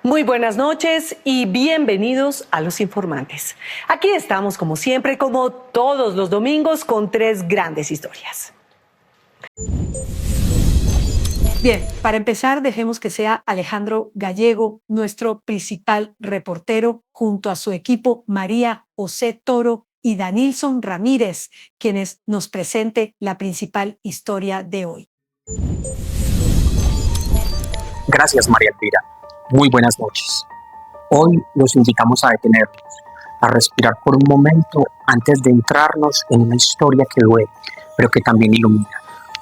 Muy buenas noches y bienvenidos a Los Informantes. Aquí estamos, como siempre, como todos los domingos, con tres grandes historias. Bien, para empezar, dejemos que sea Alejandro Gallego, nuestro principal reportero, junto a su equipo María José Toro y Danilson Ramírez, quienes nos presente la principal historia de hoy. Gracias, María Elvira. Muy buenas noches. Hoy los invitamos a detenernos, a respirar por un momento antes de entrarnos en una historia que duele, pero que también ilumina.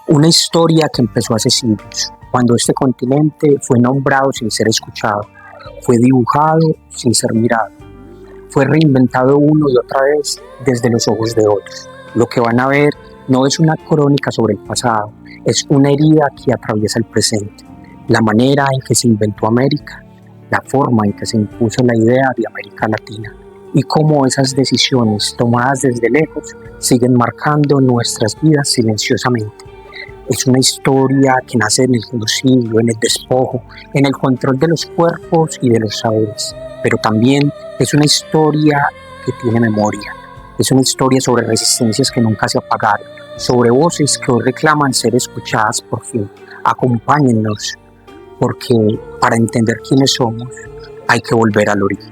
Una historia que empezó hace siglos, cuando este continente fue nombrado sin ser escuchado, fue dibujado sin ser mirado, fue reinventado una y otra vez desde los ojos de otros. Lo que van a ver no es una crónica sobre el pasado, es una herida que atraviesa el presente. La manera en que se inventó América, la forma en que se impuso la idea de América Latina y cómo esas decisiones tomadas desde lejos siguen marcando nuestras vidas silenciosamente. Es una historia que nace en el genocidio, en el despojo, en el control de los cuerpos y de los saberes, pero también es una historia que tiene memoria. Es una historia sobre resistencias que nunca se apagaron, sobre voces que hoy reclaman ser escuchadas por fin. Acompáñennos, porque para entender quiénes somos hay que volver al origen.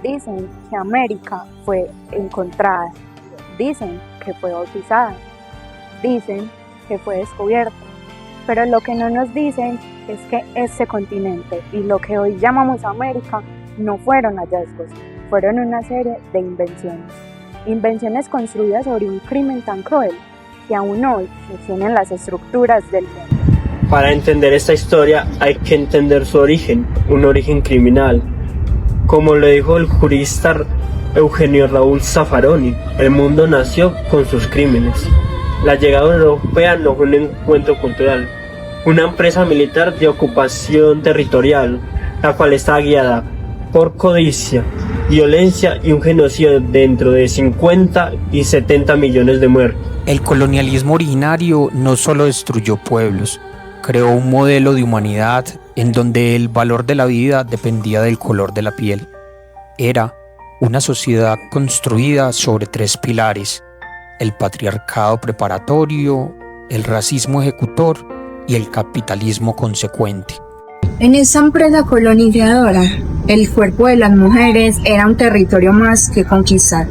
Dicen que América fue encontrada, dicen que fue bautizada, dicen que fue descubierta, pero lo que no nos dicen es que este continente y lo que hoy llamamos América no fueron hallazgos, fueron una serie de invenciones construidas sobre un crimen tan cruel que aún hoy sostienen las estructuras del mundo. Para entender esta historia hay que entender su origen, un origen criminal. Como le dijo el jurista Eugenio Raúl Zaffaroni, el mundo nació con sus crímenes. La llegada europea no fue un encuentro cultural, una empresa militar de ocupación territorial, la cual está guiada por codicia, violencia y un genocidio dentro de 50 y 70 millones de muertos. El colonialismo originario no solo destruyó pueblos, creó un modelo de humanidad en donde el valor de la vida dependía del color de la piel. Era una sociedad construida sobre tres pilares: el patriarcado preparatorio, el racismo ejecutor y el capitalismo consecuente. En esa empresa colonizadora, el cuerpo de las mujeres era un territorio más que conquistar.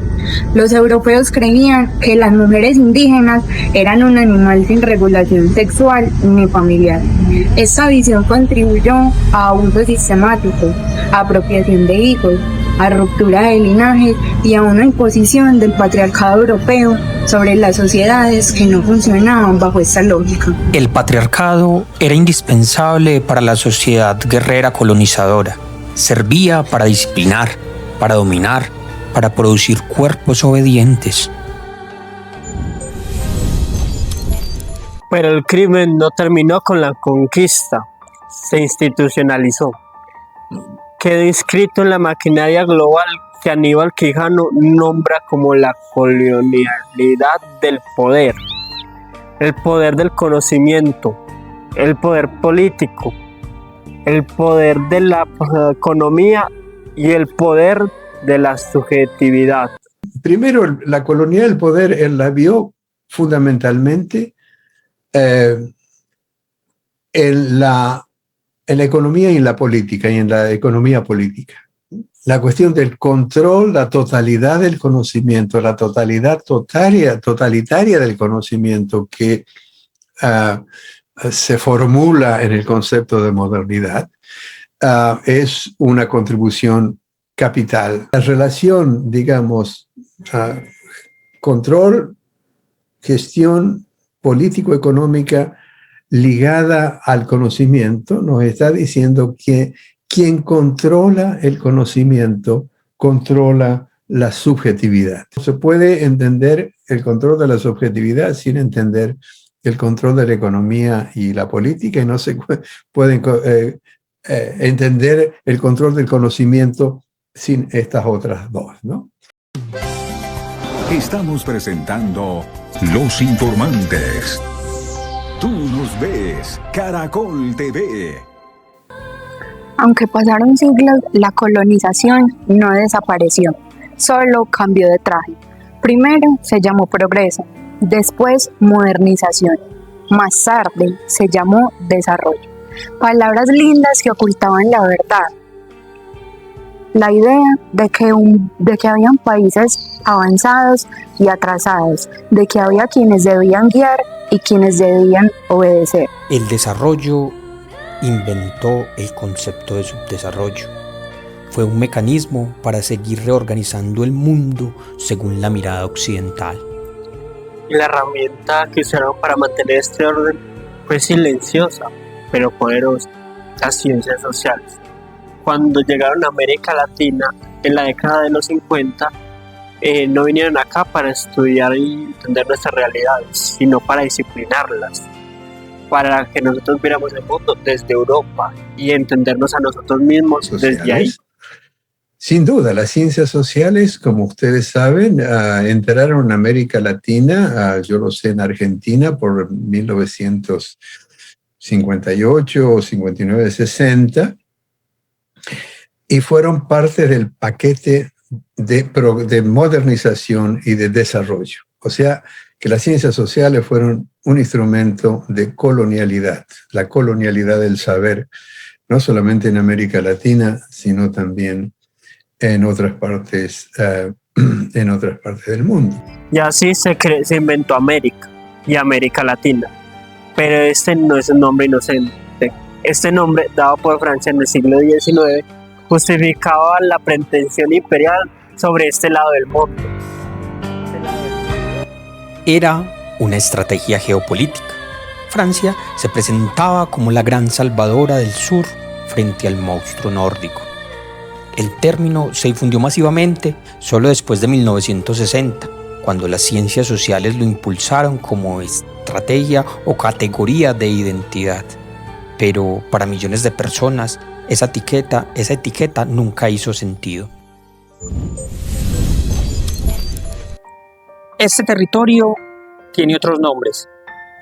Los europeos creían que las mujeres indígenas eran un animal sin regulación sexual ni familiar. Esta visión contribuyó a abuso sistemático, a apropiación de hijos, a ruptura de linajes y a una imposición del patriarcado europeo sobre las sociedades que no funcionaban bajo esta lógica. El patriarcado era indispensable para la sociedad guerrera colonizadora. Servía para disciplinar, para dominar, para producir cuerpos obedientes. Pero el crimen no terminó con la conquista, se institucionalizó. Quedó inscrito en la maquinaria global que Aníbal Quijano nombra como la colonialidad del poder, el poder del conocimiento, el poder político, el poder de la economía y el poder de la subjetividad. Primero, la colonialidad del poder él la vio fundamentalmente en la economía y en la política, y en la economía política. La cuestión del control, la totalidad del conocimiento, la totalidad totalitaria del conocimiento que se formula en el concepto de modernidad, es una contribución capital. La relación, digamos, control, gestión político-económica ligada al conocimiento, nos está diciendo que quien controla el conocimiento controla la subjetividad. No se puede entender el control de la subjetividad sin entender el control de la economía y la política, y no se puede entender el control del conocimiento sin estas otras dos, ¿no? Estamos presentando Los Informantes. Tú nos ves, Caracol TV. Aunque pasaron siglos, la colonización no desapareció, solo cambió de traje. Primero se llamó progreso, después modernización, más tarde se llamó desarrollo. Palabras lindas que ocultaban la verdad. La idea de que habían países avanzados y atrasados, de que había quienes debían guiar y quienes debían obedecer. El desarrollo inventó el concepto de subdesarrollo. Fue un mecanismo para seguir reorganizando el mundo según la mirada occidental. Y la herramienta que usaron para mantener este orden fue silenciosa, pero poderosa: las ciencias sociales. Cuando llegaron a América Latina en la década de los 50, no vinieron acá para estudiar y entender nuestras realidades, sino para disciplinarlas, para que nosotros viéramos el mundo desde Europa y entendernos a nosotros mismos desde ahí. Sin duda, las ciencias sociales, como ustedes saben, entraron en América Latina, yo lo sé, en Argentina por 1958 o 59, 60, y fueron parte del paquete de modernización y de desarrollo. O sea, que las ciencias sociales fueron un instrumento de colonialidad, la colonialidad del saber, no solamente en América Latina, sino también en otras partes del mundo. Y así se inventó América y América Latina. Pero este no es un nombre inocente. Este nombre, dado por Francia en el siglo XIX, justificaba la pretensión imperial sobre este lado del mundo. Era una estrategia geopolítica. Francia se presentaba como la gran salvadora del sur frente al monstruo nórdico. El término se difundió masivamente solo después de 1960, cuando las ciencias sociales lo impulsaron como estrategia o categoría de identidad. Pero para millones de personas, esa etiqueta nunca hizo sentido. Este territorio tiene otros nombres.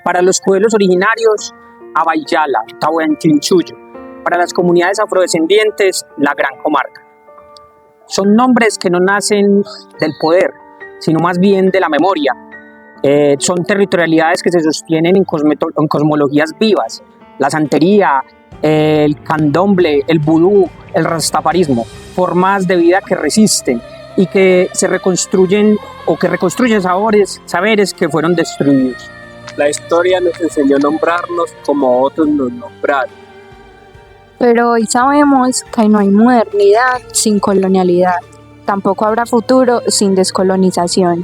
Para los pueblos originarios, Abayala, Tahuantinsuyo. Para las comunidades afrodescendientes, la Gran Comarca. Son nombres que no nacen del poder, sino más bien de la memoria. Son territorialidades que se sostienen en cosmologías vivas. La santería, el candomblé, el vudú, el rastafarismo. Formas de vida que resisten y que se reconstruyen o que reconstruyen saberes que fueron destruidos. La historia nos enseñó a nombrarnos como otros nos nombraron. Pero hoy sabemos que no hay modernidad sin colonialidad. Tampoco habrá futuro sin descolonización.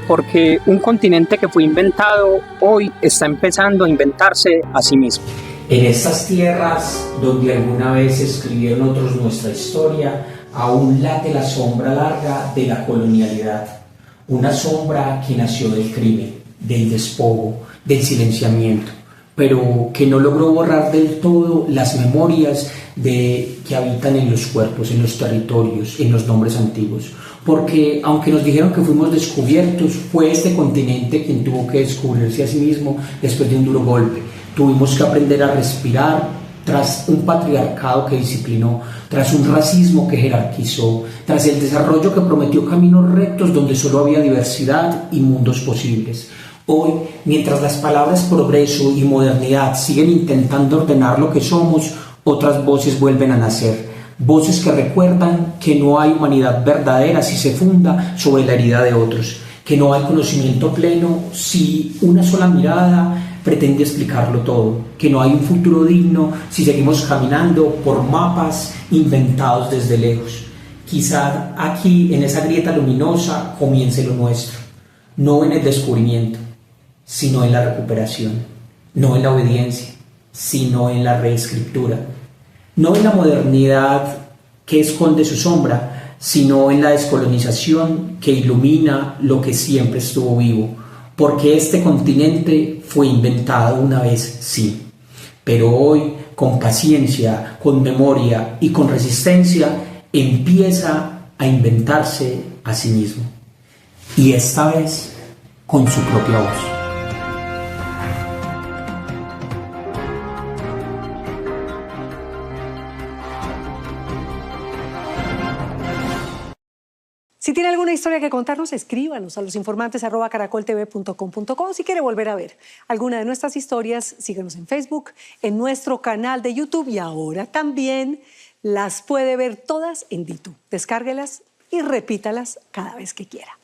Porque un continente que fue inventado hoy está empezando a inventarse a sí mismo. En estas tierras donde alguna vez escribieron otros nuestra historia, aún late la sombra larga de la colonialidad. Una sombra que nació del crimen, del despojo, del silenciamiento, pero que no logró borrar del todo las memorias que habitan en los cuerpos, en los territorios, en los nombres antiguos. Porque aunque nos dijeron que fuimos descubiertos, fue este continente quien tuvo que descubrirse a sí mismo después de un duro golpe. Tuvimos que aprender a respirar tras un patriarcado que disciplinó, tras un racismo que jerarquizó, tras el desarrollo que prometió caminos rectos donde solo había diversidad y mundos posibles. Hoy, mientras las palabras progreso y modernidad siguen intentando ordenar lo que somos, otras voces vuelven a nacer. Voces que recuerdan que no hay humanidad verdadera si se funda sobre la herida de otros, que no hay conocimiento pleno si una sola mirada pretende explicarlo todo, que no hay un futuro digno si seguimos caminando por mapas inventados desde lejos. Quizá aquí, en esa grieta luminosa, comience lo nuestro, no en el descubrimiento, sino en la recuperación, no en la obediencia, sino en la reescritura, no en la modernidad que esconde su sombra, sino en la descolonización que ilumina lo que siempre estuvo vivo, porque este continente fue inventado una vez, sí, pero hoy, con paciencia, con memoria y con resistencia, empieza a inventarse a sí mismo, y esta vez con su propia voz. ¿Tiene alguna historia que contarnos? Escríbanos a losinformantes@caracoltv.com.co. Si quiere volver a ver alguna de nuestras historias, síguenos en Facebook, en nuestro canal de YouTube y ahora también las puede ver todas en Ditu. Descárguelas y repítalas cada vez que quiera.